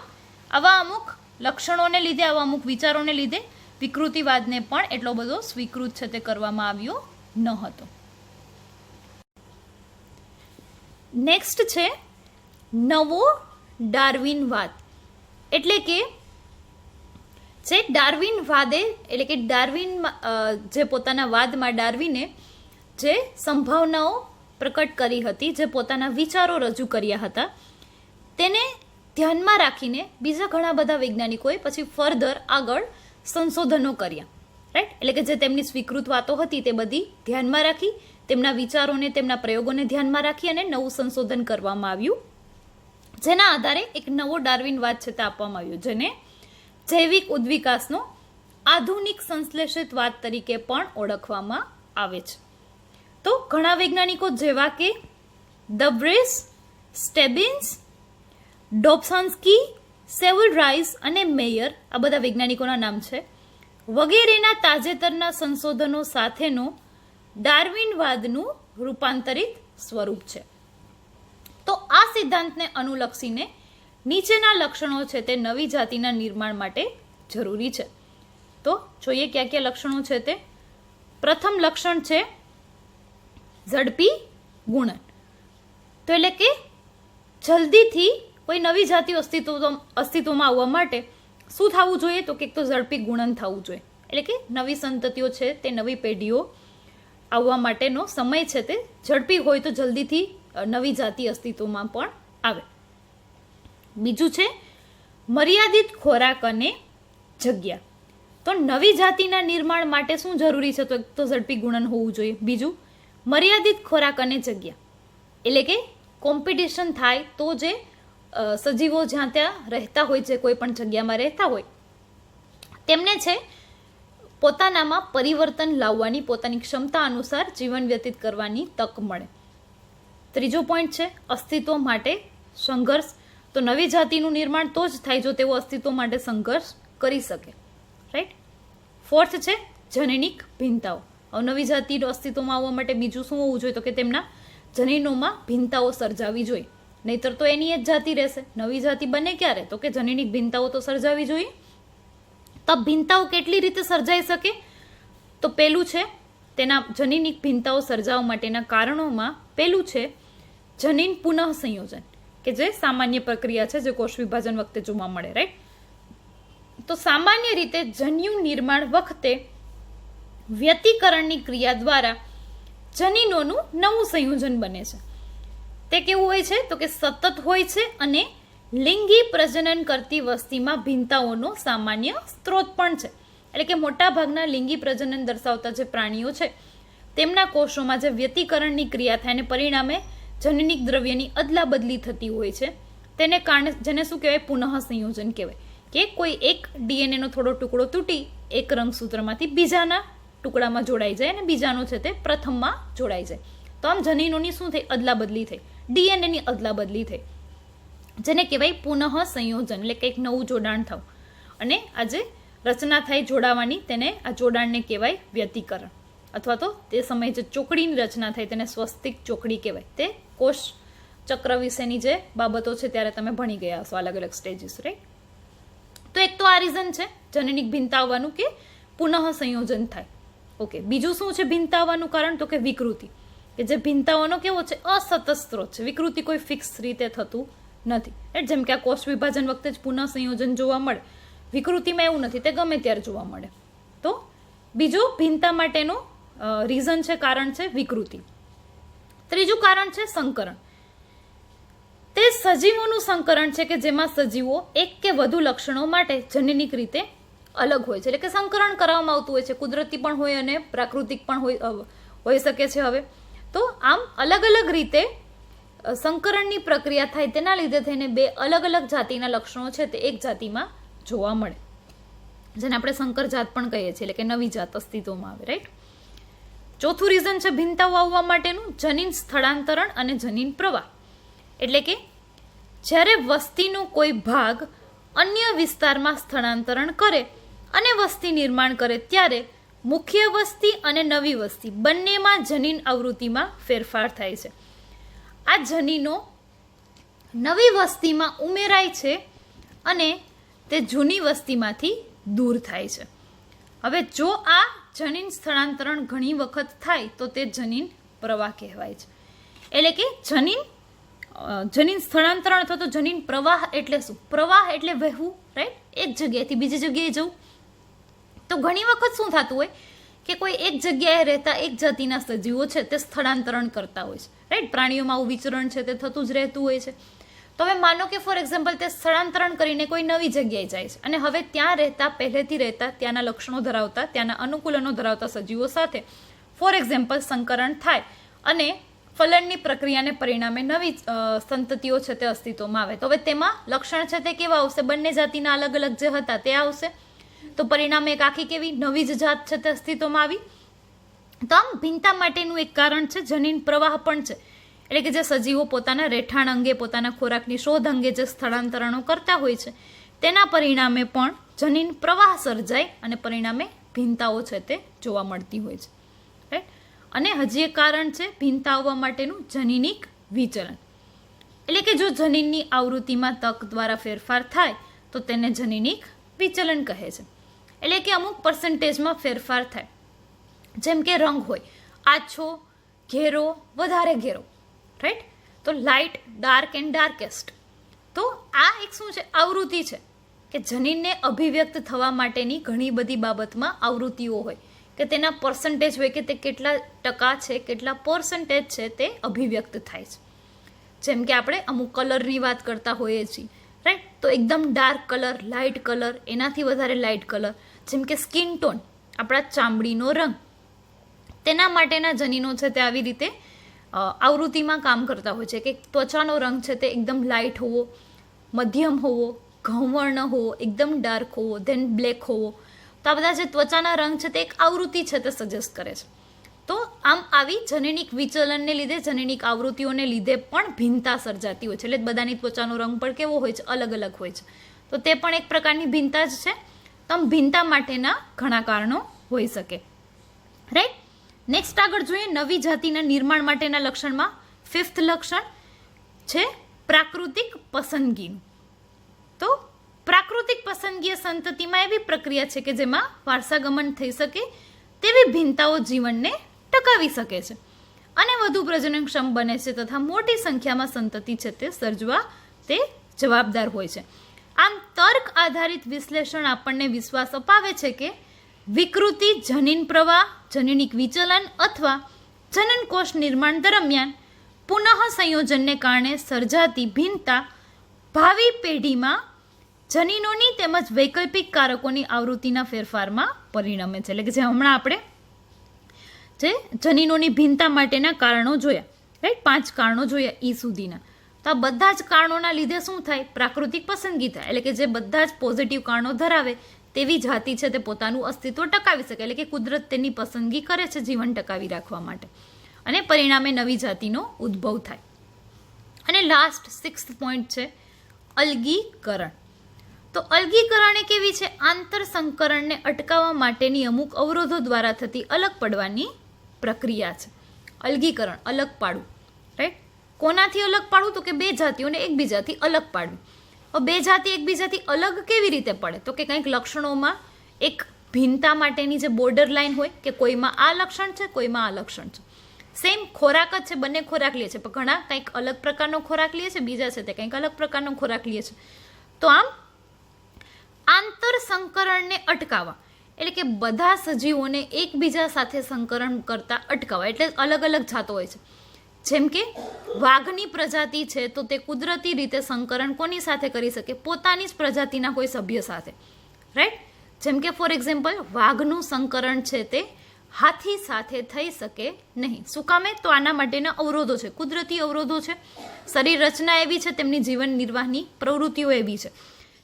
આવા અમુક લક્ષણોને લીધે, આવા અમુક વિચારોને લીધે વિકૃતિવાદને પણ એટલો બધો સ્વીકૃત છે તે કરવામાં આવ્યો ન હતો. નેક્સ્ટ છે નવો ડાર્વિનવાદ. એટલે કે જે ડાર્વિનવાદે, એટલે કે ડાર્વિન જે પોતાના વાદમાં ડાર્વિને જે સંભાવનાઓ પ્રકટ કરી હતી, જે પોતાના વિચારો રજૂ કર્યા હતા, તેને ધ્યાનમાં રાખીને બીજા ઘણા બધા વૈજ્ઞાનિકોએ પછી ફર્ધર આગળ સંશોધનો કર્યા, રાઈટ. એટલે કે જે તેમની સ્વીકૃત વાતો હતી તે બધી ધ્યાનમાં રાખી, તેમના વિચારોને, તેમના પ્રયોગોને ધ્યાનમાં રાખી અને નવું સંશોધન કરવામાં આવ્યું, જેના આધારે એક નવો ડાર્વિનવાદ છે તે આપવામાં આવ્યો, જેને જૈવિક ઉદ્વિકાસનો આધુનિક સંશ્લેષિત વાદ તરીકે પણ ઓળખવામાં આવે છે. તો ઘણા વૈજ્ઞાનિકો જેવા કે ધ વ્રીસ, સ્ટેબિન્સ, ડોબ્ઝાન્સ્કી, સેવલરાઇસ અને મેયર, આ બધા વૈજ્ઞાનિકોના નામ છે, વગેરેના તાજેતરના સંશોધનો સાથેનો ડાર્વિનવાદનું રૂપાંતરિત સ્વરૂપ છે. તો આ સિદ્ધાંતને અનુલક્ષીને નીચેના લક્ષણો છે તે નવી જાતિના નિર્માણ માટે જરૂરી છે. તો જોઈએ કયા કયા લક્ષણો છે તે. પ્રથમ લક્ષણ છે ઝડપી ગુણન. તો એટલે કે જલ્દીથી કોઈ નવી જાતિ અસ્તિત્વમાં આવવા માટે શું થવું જોઈએ? તો કે એક તો ઝડપી ગુણન થવું જોઈએ. એટલે કે નવી સંતતિઓ છે તે, નવી પેઢીઓ આવવા માટેનો સમય છે તે ઝડપી હોય તો જલ્દીથી નવી જાતિ અસ્તિત્વમાં પણ આવે. બીજું છે મર્યાદિત ખોરાક અને જગ્યા. તો નવી જાતિના નિર્માણ માટે શું જરૂરી છે? તો એક તો ઝડપી ગુણન હોવું જોઈએ. બીજું મર્યાદિત ખોરાક અને જગ્યા, એટલે કે કોમ્પિટિશન થાય તો જે સજીવો જ્યાં ત્યાં રહેતા હોય, જે કોઈ પણ જગ્યામાં રહેતા હોય, તેમને છે પોતાનામાં પરિવર્તન લાવવાની, પોતાની ક્ષમતા અનુસાર જીવન વ્યતીત કરવાની તક મળે. ત્રીજો પોઈન્ટ છે અસ્તિત્વ માટે સંઘર્ષ. તો નવી જાતિનું નિર્માણ તો જ થાય જો તેઓ અસ્તિત્વ માટે સંઘર્ષ કરી શકે, રાઈટ. ફોર્થ છે જનનિક ભિન્નતાઓ. નવી જાતિનું અસ્તિત્વમાં આવવા માટે બીજું શું હોવું જોઈએ? તો કે તેમના જનીનોમાં ભિન્નતાઓ સર્જાવી જોઈએ, નહીતર તો એની જ જાતિ રહેશે. નવી જાતિ બને ક્યારે? તો કે જનનિક ભિન્નતાઓ તો સર્જાવી જોઈએ. તો ભિન્નતાઓ કેટલી રીતે સર્જાઈ શકે? તો પહેલું છે તેના જનનિક ભિન્નતાઓ સર્જાવવા માટેના કારણોમાં પહેલું છે જનીન પુનઃ સંયોજન, કે જે સામાન્ય પ્રક્રિયા છે જે કોષ વિભાજન વખતે જોવા મળે, રાઈટ. તો સામાન્ય રીતે જન્યુ નિર્માણ વખતે વ્યતિકરણની ક્રિયા દ્વારા જનીનોનું નવું સંયોજન બને છે. તે કેવું હોય છે તો કે સતત હોય છે અને લિંગી પ્રજનન કરતી વસ્તીમાં ભિન્નતાઓનો સામાન્ય સ્ત્રોત પણ છે. એટલે કે મોટા ભાગના લિંગી પ્રજનન દર્શાવતા જે પ્રાણીઓ છે તેમના કોષોમાં જે વ્યતિકરણની ક્રિયા થાય અને પરિણામે જનનિક દ્રવ્યની અદલા બદલી થતી હોય છે તેને કારણે જેને શું કહેવાય પુનઃ સંયોજન કહેવાય કે કોઈ એક ડીએનએનો થોડો ટુકડો તૂટી એક રંગસૂત્રમાંથી બીજાના ટુકડામાં જોડાઈ જાય અને બીજાનો છે તે પ્રથમમાં જોડાઈ જાય. તો આમ જનીનોની શું થઈ અદલા બદલી થઈ, ડીએનએની અદલા બદલી થઈ, જેને કહેવાય પુનઃ સંયોજન એટલે કંઈક નવું જોડાણ થવું. અને આ જે રચના થાય જોડાવાની તેને આ જોડાણને કહેવાય વ્યતિકરણ, અથવા તો તે સમયે જે ચોકડીની રચના થાય તેને સ્વસ્તિક ચોકડી કહેવાય. તે કોષ ચક્ર વિશેની જે બાબતો છે ત્યારે તમે ભણી ગયા હશો અલગ અલગ સ્ટેજીસ, રાઈટ. તો એક તો આ રીઝન છે જનનિક ભિન્નતા આવવાનું કે પુનઃ સંયોજન થાય. ઓકે, બીજું શું છે ભિન્નતા આવવાનું કારણ તો કે વિકૃતિ, કે જે ભિન્નતાઓનો કેવો છે અસતત સ્ત્રોત છે. વિકૃતિ કોઈ ફિક્સ રીતે થતું નથી. જેમ કે આ કોષ વિભાજન વખતે જ પુનઃ સંયોજન જોવા મળે, વિકૃતિમાં એવું નથી, તે ગમે ત્યારે જોવા મળે. તો બીજું ભિન્નતા માટેનું રીઝન છે, કારણ છે વિકૃતિ. ત્રીજું કારણ છે સંકરણ. તે સજીવોનું સંકરણ છે કે જેમાં સજીવો એક કે વધુ લક્ષણો માટે જનનિક રીતે અલગ હોય છે. એટલે કે સંકરણ કરવામાં આવતું હોય છે, કુદરતી પણ હોય અને પ્રાકૃતિક પણ હોઈ શકે છે. હવે તો આમ અલગ અલગ રીતે સંકરણની પ્રક્રિયા થાય તેના લીધે થઈને બે અલગ અલગ જાતિના લક્ષણો છે તે એક જાતિમાં જોવા મળે, જેને આપણે સંકર જાત પણ કહીએ છીએ, એટલે કે નવી જાત અસ્તિત્વમાં આવે, રાઈટ. ચોથું રીઝન છે ભિન્નતાઓ આવવા માટેનું જનીન સ્થળાંતરણ અને જનીન પ્રવાહ. એટલે કે જ્યારે વસ્તીનો કોઈ ભાગ અન્ય વિસ્તારમાં સ્થળાંતરણ કરે અને વસ્તી નિર્માણ કરે ત્યારે મુખ્ય વસ્તી અને નવી વસ્તી બંનેમાં જનીન આવૃત્તિમાં ફેરફાર થાય છે. આ જનીનો નવી વસ્તીમાં ઉમેરાય છે અને તે જૂની વસ્તીમાંથી દૂર થાય છે. હવે જો આ જનીન સ્થળાંતરણ ઘણી વખત થાય તો તે જનીન પ્રવાહ કહેવાય છે. એટલે કે જનીન સ્થળાંતરણ અથવા તો જનીન પ્રવાહ એટલે શું? પ્રવાહ એટલે વહેવું, રાઈટ, એક જગ્યાએથી બીજી જગ્યાએ જવું. તો ઘણી વખત શું થતું હોય કે કોઈ એક જગ્યાએ રહેતા એક જાતિના સજીવો છે તે સ્થળાંતરણ કરતા હોય છે, રાઈટ. પ્રાણીઓમાં આવું વિચરણ છે તે થતું જ રહેતું હોય છે. તો હવે માનો કે ફોર એક્ઝામ્પલ તે સ્થળાંતરણ કરીને કોઈ નવી જગ્યાએ જાય છે અને હવે ત્યાં રહેતા પહેલેથી રહેતા ત્યાંના લક્ષણો ધરાવતા ત્યાંના અનુકૂલનો ધરાવતા સજીવો સાથે ફોર એક્ઝામ્પલ સંકરણ થાય અને ફલનની પ્રક્રિયાને પરિણામે નવી સંતતિઓ છે તે અસ્તિત્વમાં આવે. તો હવે તેમાં લક્ષણ છે તે કેવા આવશે? બંને જાતિના અલગ અલગ જે હતા તે આવશે. તો પરિણામે એક આખી કેવી નવી જ જાત છે તે અસ્તિત્વમાં આવી. તો આમ ભિન્નતા માટેનું એક કારણ છે જનીન પ્રવાહ પણ છે. એટલે કે જે સજીવો પોતાના રહેઠાણ અંગે, પોતાના ખોરાકની શોધ અંગે જે સ્થળાંતરણો કરતા હોય છે તેના પરિણામે પણ જનીન પ્રવાહ સર્જાય અને પરિણામે ભિન્નતાઓ છે તે જોવા મળતી હોય છે, રાઈટ. અને હજી એક કારણ છે ભિન્નતા આવવા માટેનું જનીનિક વિચલન. એટલે કે જો જનીનની આવૃત્તિમાં તક દ્વારા ફેરફાર થાય તો તેને જનીનિક વિચલન કહે છે. એટલે કે અમુક પર્સન્ટેજમાં ફેરફાર થાય. જેમ કે રંગ હોય, આછો, ઘેરો, વધારે ઘેરો, રાઈટ. તો લાઇટ, ડાર્ક એન્ડ ડાર્કેસ્ટ. તો આ એક શું છે? આવૃત્તિ છે કે જનીનને અભિવ્યક્ત થવા માટેની ઘણી બધી બાબતમાં આવૃત્તિઓ હોય કે તેના પર્સન્ટેજ હોય કે તે કેટલા ટકા છે, કેટલા પર્સન્ટેજ છે તે અભિવ્યક્ત થાય છે. જેમ કે આપણે અમુક કલરની વાત કરતા હોઈએ છીએ, રાઈટ. તો એકદમ ડાર્ક કલર, લાઇટ કલર, એનાથી વધારે લાઇટ કલર, જેમ કે સ્કિન ટોન, આપણા ચામડીનો રંગ, તેના માટેના જનીનો છે તે આવી રીતે આવૃત્તિમાં કામ કરતા હોય છે કે ત્વચાનો રંગ છે તે એકદમ લાઇટ હોવો, મધ્યમ હોવો, ઘઉંવર્ણ હોવો, એકદમ ડાર્ક હોવો, ધેન બ્લેક હોવો. તો આ બધા જે ત્વચાના રંગ છે તે એક આવૃત્તિ છે તે સજેસ્ટ કરે છે. તો આમ આવી જનીનિક વિચલનને લીધે, જનીનિક આવૃત્તિઓને લીધે પણ ભિન્નતા સર્જાતી હોય છે. એટલે બધાની ત્વચાનો રંગ પણ કેવો હોય છે? અલગ અલગ હોય છે. તો તે પણ એક પ્રકારની ભિન્નતા જ છે. તો આમ ભિન્નતા માટેના ઘણા કારણો હોઈ શકે, રાઈટ. નેક્સ્ટ આગળ જોઈએ નવી જાતિના નિર્માણ માટેના લક્ષણમાં 5th લક્ષણ છે પ્રાકૃતિક પસંદગીનું. તો પ્રાકૃતિક પસંદગી સંતતિમાં એવી પ્રક્રિયા છે કે જેમાં વારસાગમન થઈ શકે તેવી ભિન્નતાઓ જીવનને ટકાવી શકે છે અને વધુ પ્રજનનક્ષમ બને છે તથા મોટી સંખ્યામાં સંતતિ છે તે સર્જવા તે જવાબદાર હોય છે. આમ તર્ક આધારિત વિશ્લેષણ આપણને વિશ્વાસ અપાવે છે કે વિકૃતિ જનીન પ્રવાહ, જનીનિક વિચલન અથવા જનનકોષ નિર્માણ દરમિયાન પુનઃ સંયોજનને કારણે સર્જાતી ભિન્નતા ભાવિ પેઢીમાં જનીનોની તેમજ વૈકલ્પિક કારકોની આવૃત્તિના ફેરફારમાં પરિણમે છે. એટલે કે જે હમણાં આપણે જે જનીનોની ભિન્નતા માટેના કારણો જોયા, રાઈટ, 5 કારણો જોયા ઈ સુધીના. તો આ બધા જ કારણોના લીધે શું થાય? પ્રાકૃતિક પસંદગી થાય. એટલે કે જે બધા જ પોઝિટિવ કારણો ધરાવે તેવી જાતિ છે તે પોતાનું અસ્તિત્વ ટકાવી શકે. એટલે કે કુદરત તેની પસંદગી કરે છે જીવન ટકાવી રાખવા માટે, અને પરિણામે નવી જાતિનો ઉદ્ભવ થાય. અને લાસ્ટ 6th પોઈન્ટ છે અલગીકરણ. તો અલગીકરણ એ કેવી છે? આંતર સંકરણને અટકાવવા માટેની અમુક અવરોધો દ્વારા થતી અલગ પડવાની પ્રક્રિયા છે. અલગીકરણ, અલગ પાડવું, રાઈટ. કોનાથી અલગ પાડવું? તો કે બે જાતિઓને એકબીજાથી અલગ પાડવી. બે જાતિ એકબીજાથી અલગ કેવી રીતે પડે? તો કે કંઈક લક્ષણોમાં એક ભિન્નતા માટેની જે બોર્ડર લાઈન હોય કે કોઈમાં આ લક્ષણ છે, કોઈમાં આ લક્ષણ છે. સેમ ખોરાક જ છે, બંને ખોરાક લે છે, પણ ઘણા કંઈક અલગ પ્રકારનો ખોરાક લે છે, બીજા છે તે કંઈક અલગ પ્રકારનો ખોરાક લે છે. તો આમ આંતર સંકરણને અટકાવવા એટલે કે બધા સજીવોને એકબીજા સાથે સંકરણ કરતા અટકાવવા, એટલે અલગ અલગ જાતો હોય છે. જેમ કે વાઘની પ્રજાતિ છે તો તે કુદરતી રીતે સંકરણ કોની સાથે કરી શકે? પોતાની જ પ્રજાતિના કોઈ સભ્ય સાથે, રાઈટ. જેમ કે ફોર એક્ઝામ્પલ વાઘનું સંકરણ છે તે હાથી સાથે થઈ શકે નહીં. શું કામે? તો આના માટેના અવરોધો છે, કુદરતી અવરોધો છે. શરીર રચના એવી છે, તેમની જીવન નિર્વાહની પ્રવૃત્તિઓ એવી છે,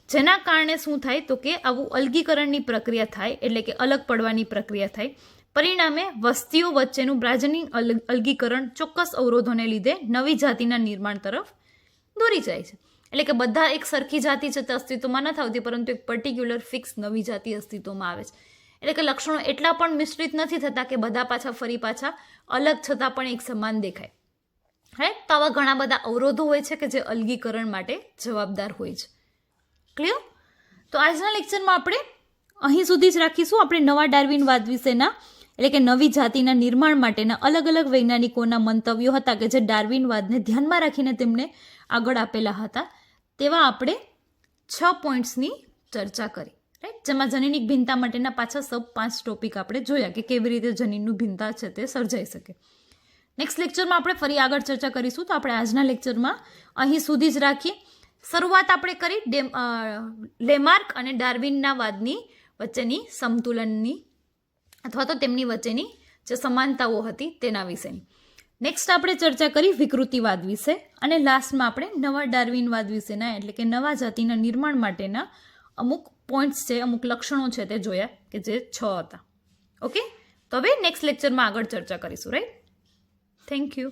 જેના કારણે શું થાય? તો કે આવું અલગીકરણની પ્રક્રિયા થાય, એટલે કે અલગ પડવાની પ્રક્રિયા થાય. પરિણામે વસ્તીઓ વચ્ચેનું બ્રાજનીન અલગીકરણ ચોક્કસ અવરોધોને લીધે નવી જાતિના નિર્માણ તરફ દોરી જાય છે. એટલે કે બધા એક સરખી જાતિ છે તે અસ્તિત્વમાં નથી આવતી, પરંતુ એક પર્ટિક્યુલર ફિક્સ નવી જાતિ અસ્તિત્વમાં આવે છે. એટલે કે લક્ષણો એટલા પણ મિશ્રિત નથી થતા કે બધા પાછા ફરી પાછા અલગ છતાં પણ એક સમાન દેખાય, રાઈટ. તો આવા ઘણા બધા અવરોધો હોય છે કે જે અલગીકરણ માટે જવાબદાર હોય છે. ક્લિયર? તો આજના લેક્ચરમાં આપણે અહીં સુધી જ રાખીશું. આપણે નવા ડાર્વિનવાદ વિશેના એટલે કે નવી જાતિના નિર્માણ માટેના અલગ અલગ વૈજ્ઞાનિકોના મંતવ્યો હતા કે જે ડાર્વિનવાદને ધ્યાનમાં રાખીને તેમને આગળ આપેલા હતા, તેવા આપણે 6 પોઈન્ટ્સની ચર્ચા કરી, રાઈટ. જેમાં જનીનિક ભિન્નતા માટેના પાછા 5 ટોપિક આપણે જોયા કે કેવી રીતે જનીનનું ભિન્નતા છે તે સર્જાઈ શકે. નેક્સ્ટ લેક્ચરમાં આપણે ફરી આગળ ચર્ચા કરીશું. તો આપણે આજના લેક્ચરમાં અહીં સુધી જ રાખીએ. શરૂઆત આપણે કરી લેમાર્ક અને ડાર્વિનના વાદની વચ્ચેની સમતુલનની અથવા તો તેમની વચ્ચેની જે સમાનતાઓ હતી તેના વિશેની. નેક્સ્ટ આપણે ચર્ચા કરી વિકૃતિવાદ વિશે, અને લાસ્ટમાં આપણે નવા ડાર્વિનવાદ વિશેના એટલે કે નવા જાતિના નિર્માણ માટેના અમુક પોઈન્ટ્સ છે, અમુક લક્ષણો છે તે જોયા કે જે 6 હતા. ઓકે, તો હવે નેક્સ્ટ લેક્ચરમાં આગળ ચર્ચા કરીશું, રાઈટ. Thank you.